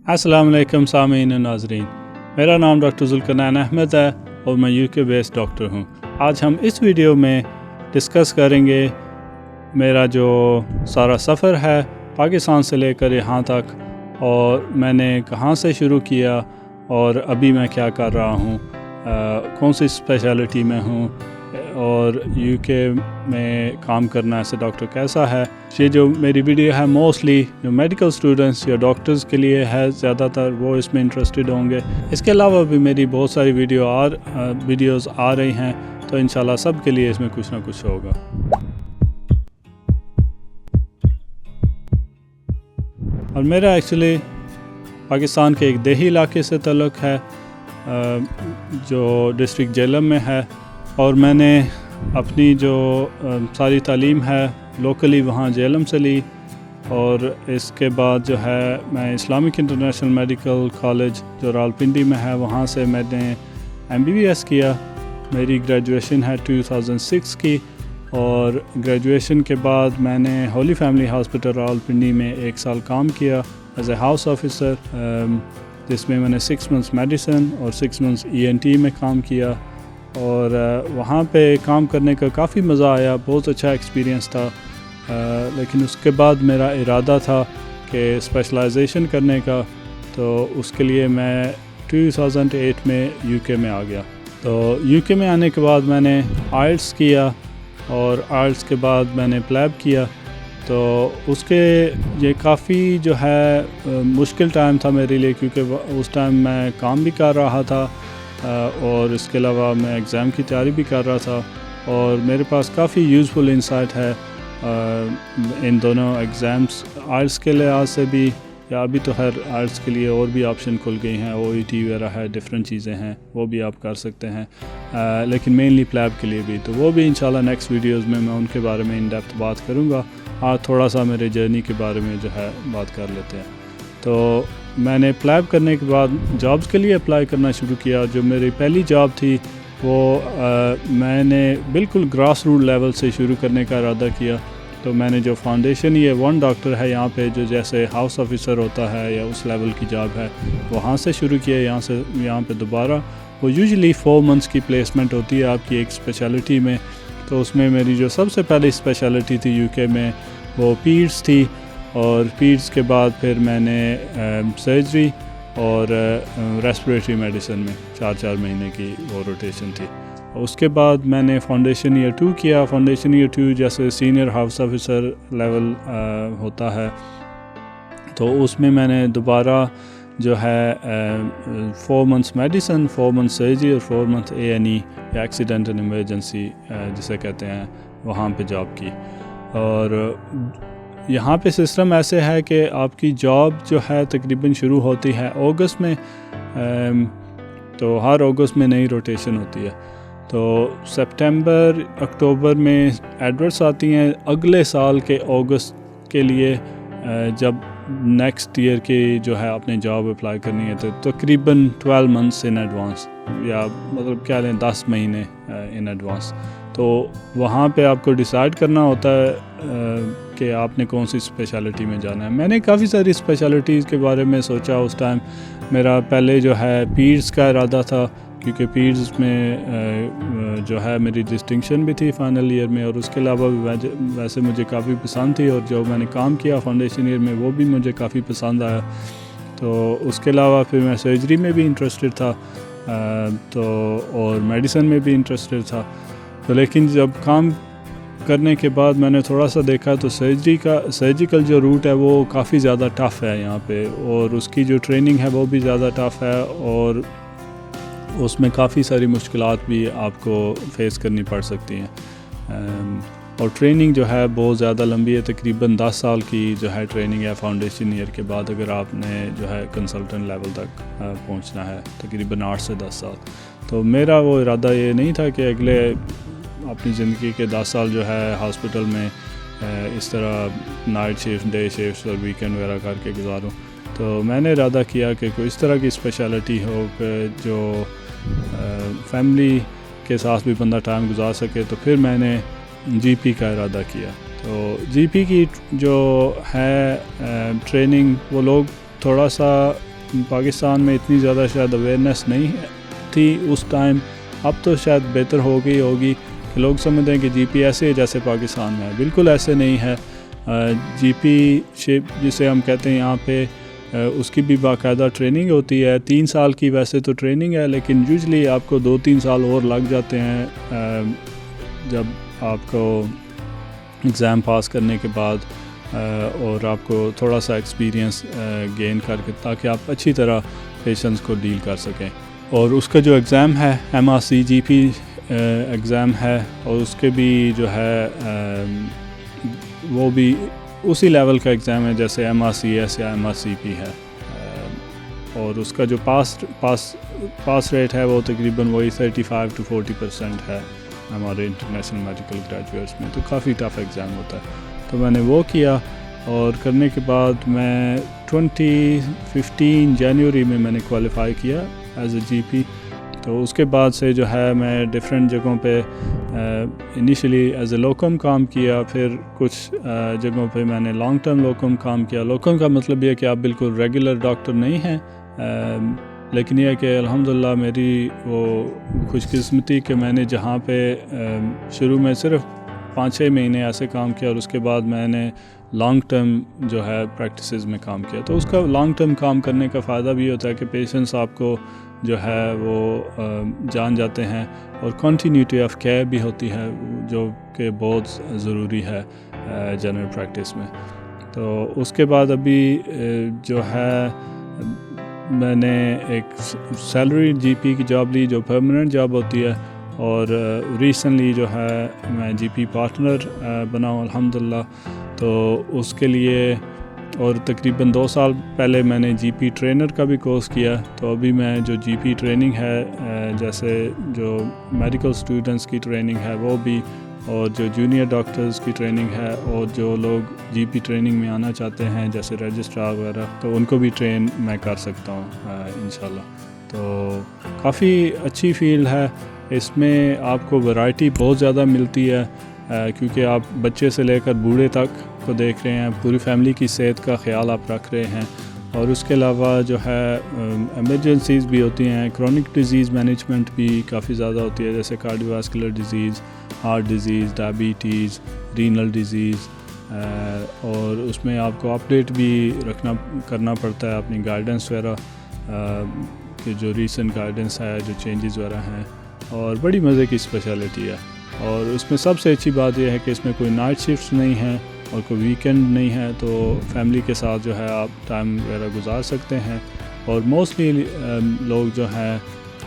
अस्सलाम वालेकुम सामीन और नाज़रीन, मेरा नाम डॉक्टर ज़ुल्क़रनैन अहमद है और मैं यूके बेस्ड डॉक्टर हूँ। आज हम इस वीडियो में डिस्कस करेंगे मेरा जो सारा सफ़र है पाकिस्तान से लेकर यहाँ तक, और मैंने कहाँ से शुरू किया और अभी मैं क्या कर रहा हूँ, कौन सी स्पेशलिटी में हूँ और यूके में काम करना ऐसे डॉक्टर कैसा है। ये जो मेरी वीडियो है मोस्टली जो मेडिकल स्टूडेंट्स या डॉक्टर्स के लिए है, ज़्यादातर वो इसमें इंटरेस्टेड होंगे। इसके अलावा भी मेरी बहुत सारी वीडियोज़ आ रही हैं, तो इंशाल्लाह सब के लिए इसमें कुछ ना कुछ होगा। और मेरा एक्चुअली पाकिस्तान के एक देही इलाके से ताल्लुक़ है जो डिस्ट्रिक्ट जेलम में है, और मैंने अपनी जो सारी तालीम है लोकली वहाँ जेलम से ली, और इसके बाद जो है मैं इस्लामिक इंटरनेशनल मेडिकल कॉलेज जो रावलपिंडी में है वहाँ से मैंने MBBS किया। मेरी ग्रेजुएशन है 2006 की, और ग्रेजुएशन के बाद मैंने होली फैमिली हॉस्पिटल रावलपिंडी में 1 साल काम किया एज ए हाउस ऑफिसर, जिसमें मैंने 6 मंथ्स मेडिसिन और 6 मंथ्स ENT में काम किया। और वहाँ पे काम करने का काफ़ी मज़ा आया, बहुत अच्छा एक्सपीरियंस था। लेकिन उसके बाद मेरा इरादा था कि स्पेशलाइजेशन करने का, तो उसके लिए मैं 2008 में यूके में आ गया। तो यूके में आने के बाद मैंने IELTS किया, और IELTS के बाद मैंने प्लैब किया। तो उसके ये काफ़ी जो है मुश्किल टाइम था मेरे लिए, क्योंकि उस टाइम मैं काम भी कर रहा था और इसके अलावा मैं एग्ज़ाम की तैयारी भी कर रहा था, और मेरे पास काफ़ी यूज़फुल इंसाइट है इन दोनों एग्ज़ाम्स, IELTS के लिहाज से भी, या अभी तो हर IELTS के लिए और भी ऑप्शन खुल गई हैं, OET वगैरह है, डिफरेंट चीज़ें हैं, वो भी आप कर सकते हैं। लेकिन मेनली प्लैब के लिए भी, तो वो भी इंशाल्लाह नेक्स्ट वीडियोज़ में मैं उनके बारे में इन डेप्थ बात करूँगा। आज थोड़ा सा मेरे जर्नी के बारे में जो है बात कर लेते हैं। तो मैंने प्लैब करने के बाद जॉब्स के लिए अप्लाई करना शुरू किया। जो मेरी पहली जॉब थी वो मैंने बिल्कुल ग्रास रूट लेवल से शुरू करने का इरादा किया। तो मैंने जो फाउंडेशन, ये 1 डॉक्टर है यहाँ पे जो जैसे हाउस ऑफिसर होता है या उस लेवल की जॉब है, वहाँ से शुरू किया। यहाँ पे दोबारा वो यूजुअली 4 मंथ्स की प्लेसमेंट होती है आपकी एक स्पेशलिटी में। तो उसमें मेरी जो सबसे पहली स्पेशलिटी थी यूके में वो पीड्स थी, और पीड्स के बाद फिर मैंने सर्जरी और रेस्पिरेटरी मेडिसिन में 4-4 महीने की वो रोटेशन थी। उसके बाद मैंने फाउंडेशन ईयर 2 किया। फाउंडेशन ईयर 2 जैसे सीनियर हाउस ऑफिसर लेवल होता है, तो उसमें मैंने दोबारा जो है 4 मंथ्स मेडिसिन, 4 मंथ्स सर्जरी और 4 मंथ्स A&E या एक्सीडेंट एंड इमरजेंसी जिसे कहते हैं, वहाँ पे जॉब की। और यहाँ पे सिस्टम ऐसे है कि आपकी जॉब जो है तकरीबन शुरू होती है अगस्त में, तो हर अगस्त में नई रोटेशन होती है। तो सितंबर अक्टूबर में एडवर्ट्स आती हैं अगले साल के अगस्त के लिए, जब नेक्स्ट ईयर की जो है आपने जॉब अप्लाई करनी है, तो तकरीबन 12 मंथ्स इन एडवांस, या मतलब क्या लें 10 महीने इन एडवांस। तो वहाँ पे आपको डिसाइड करना होता है कि आपने कौन सी स्पेशलिटी में जाना है। मैंने काफ़ी सारी स्पेशलिटीज़ के बारे में सोचा उस टाइम। मेरा पहले जो है पीड्स का इरादा था, क्योंकि पीड्स में जो है मेरी डिस्टिंक्शन भी थी फाइनल ईयर में, और उसके अलावा भी वैसे मुझे काफ़ी पसंद थी, और जो मैंने काम किया फाउंडेशन ईयर में वो भी मुझे काफ़ी पसंद आया। तो उसके अलावा फिर मैं सर्जरी में भी इंटरेस्टेड था, तो और मेडिसिन में भी इंटरेस्टेड था। तो लेकिन जब काम करने के बाद मैंने थोड़ा सा देखा, तो सर्जिकल जो रूट है वो काफ़ी ज़्यादा टफ़ है यहाँ पे, और उसकी जो ट्रेनिंग है वो भी ज़्यादा टफ़ है, और उसमें काफ़ी सारी मुश्किलात भी आपको फेस करनी पड़ सकती हैं। और ट्रेनिंग जो है बहुत ज़्यादा लंबी है, तकरीबन 10 साल की जो है ट्रेनिंग है फाउंडेशन ईयर के बाद, अगर आपने जो है कंसल्टेंट लेवल तक पहुंचना है, तकरीबन 8 से 10 साल। तो मेरा वो इरादा ये नहीं था कि अगले अपनी ज़िंदगी के 10 साल जो है हॉस्पिटल में इस तरह नाइट शिफ्ट, डे शिफ्ट और वीकेंड वगैरह करके गुजारूँ। तो मैंने इरादा किया कि कोई इस तरह की स्पेशलिटी हो कि जो फैमिली के साथ भी बंदा टाइम गुजार सके। तो फिर मैंने GP का इरादा किया। तो GP की जो है ट्रेनिंग, वो लोग थोड़ा सा پاکستان میں اتنی زیادہ شاید اویئرنیس نہیں تھی اس ٹائم. اب تو شاید بہتر ہوگی کہ لوگ سمجھتے ہیں کہ جی پی ایسے ہے جیسے پاکستان میں ہے. بالکل ایسے نہیں ہے. جی پی شپ جسے ہم کہتے ہیں یہاں پہ اس کی بھی باقاعدہ ٹریننگ ہوتی ہے. 3 سال کی ویسے تو ٹریننگ ہے, لیکن یوزلی آپ کو 2-3 سال اور لگ جاتے ہیں جب آپ کو ایگزام پاس کرنے کے بعد, اور آپ کو تھوڑا سا ایکسپیرینس گین کر کے, تاکہ آپ اچھی طرح پیشنٹس کو ڈیل کر سکیں. اور اس کا جو ایگزام ہے MRC جی پی ایگزام ہے, اور اس کے بھی جو ہے وہ بھی اسی لیول کا ایگزام ہے جیسے MRCS یا MRCP ہے. اور اس کا جو پاس ریٹ ہے وہ تقریباً وہی 35 to 40% ہے ہمارے انٹرنیشنل میڈیکل گریجویٹس میں. تو کافی ٹف ایگزام ہوتا ہے. تو میں نے وہ کیا, اور کرنے کے بعد میں 2015 جنوری میں نے کوالیفائی کیا ایز اے جی پی. تو اس کے بعد سے جو ہے میں ڈفرینٹ جگہوں پہ انیشلی ایز اے لوکم کام کیا, پھر کچھ جگہوں پہ میں نے لانگ ٹرم لوکم کام کیا. لوکم کا مطلب یہ ہے کہ آپ بالکل ریگولر ڈاکٹر نہیں ہیں, لیکن یہ ہے کہ الحمدللہ میری وہ خوش قسمتی کہ میں نے جہاں پہ شروع میں صرف 5-6 مہینے ایسے کام کیا, اور اس کے بعد میں نے لانگ ٹرم جو ہے پریکٹسز میں کام کیا. تو اس کا لانگ ٹرم کام کرنے کا فائدہ بھی ہوتا ہے کہ پیشنٹس آپ کو جو ہے وہ جان جاتے ہیں, اور کنٹینیوٹی آف کیئر بھی ہوتی ہے جو کہ بہت ضروری ہے جنرل پریکٹس میں. تو اس کے بعد ابھی جو ہے میں نے ایک سیلری جی پی کی جاب لی جو پرماننٹ جاب ہوتی ہے, اور ریسنٹلی جو ہے میں جی پی پارٹنر بنا ہوں الحمدللہ. تو اس کے لیے اور تقریباً 2 سال پہلے میں نے جی پی ٹرینر کا بھی کورس کیا. تو ابھی میں جو جی پی ٹریننگ ہے جیسے جو میڈیکل اسٹوڈنٹس کی ٹریننگ ہے وہ بھی, اور جو جونیئر ڈاکٹرز کی ٹریننگ ہے, اور جو لوگ جی پی ٹریننگ میں آنا چاہتے ہیں جیسے رجسٹرار وغیرہ, تو ان کو بھی ٹرین میں کر سکتا ہوں انشاءاللہ. تو کافی اچھی فیلڈ ہے. اس میں آپ کو ورائٹی بہت زیادہ ملتی ہے, کیونکہ آپ بچے سے لے کر بوڑھے تک کو دیکھ رہے ہیں, پوری فیملی کی صحت کا خیال آپ رکھ رہے ہیں. اور اس کے علاوہ جو ہے ایمرجنسیز بھی ہوتی ہیں, کرونک ڈیزیز مینجمنٹ بھی کافی زیادہ ہوتی ہے, جیسے cardio vascular disease, heart disease, diabetes, renal disease. اور اس میں آپ کو اپڈیٹ بھی کرنا پڑتا ہے اپنی گائیڈنس وغیرہ, کہ جو ریسنٹ گائیڈنس ہے, جو چینجز وغیرہ ہیں. اور بڑی مزے کی اسپیشلٹی ہے. اور اس میں سب سے اچھی بات یہ ہے کہ اس میں کوئی نائٹ شفٹس نہیں ہیں اور کوئی ویکینڈ نہیں ہے, تو فیملی کے ساتھ جو ہے آپ ٹائم وغیرہ گزار سکتے ہیں. اور موسٹلی لوگ جو ہیں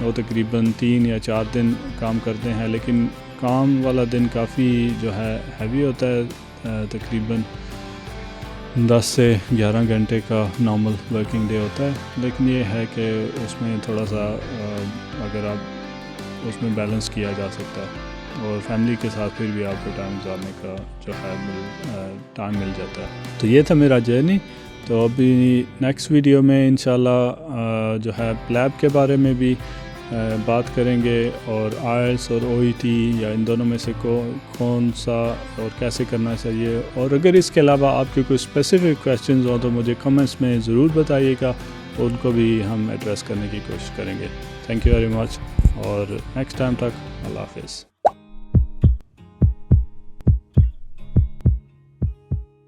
وہ تقریباً 3 یا 4 دن کام کرتے ہیں, لیکن کام والا دن کافی جو ہے ہیوی ہوتا ہے, تقریباً 10 سے 11 گھنٹے کا نارمل ورکنگ ڈے ہوتا ہے. لیکن یہ ہے کہ اس میں تھوڑا سا اگر آپ اس میں بیلنس کیا جا سکتا ہے, اور فیملی کے ساتھ پھر بھی آپ کو ٹائم گزارنے کا جو ہے ٹائم مل جاتا ہے. تو یہ تھا میرا جرنی. تو ابھی نیکسٹ ویڈیو میں انشاءاللہ جو ہے پلیب کے بارے میں بھی بات کریں گے, اور آئلس اور OET یا ان دونوں میں سے کون سا اور کیسے کرنا چاہیے. اور اگر اس کے علاوہ آپ کے کوئی اسپیسیفک کویسچنز ہوں تو مجھے کمنٹس میں ضرور بتائیے گا, ان کو بھی ہم ایڈریس کرنے کی کوشش کریں گے. تھینک یو ویری مچ, اور نیکسٹ ٹائم تک اللہ حافظ.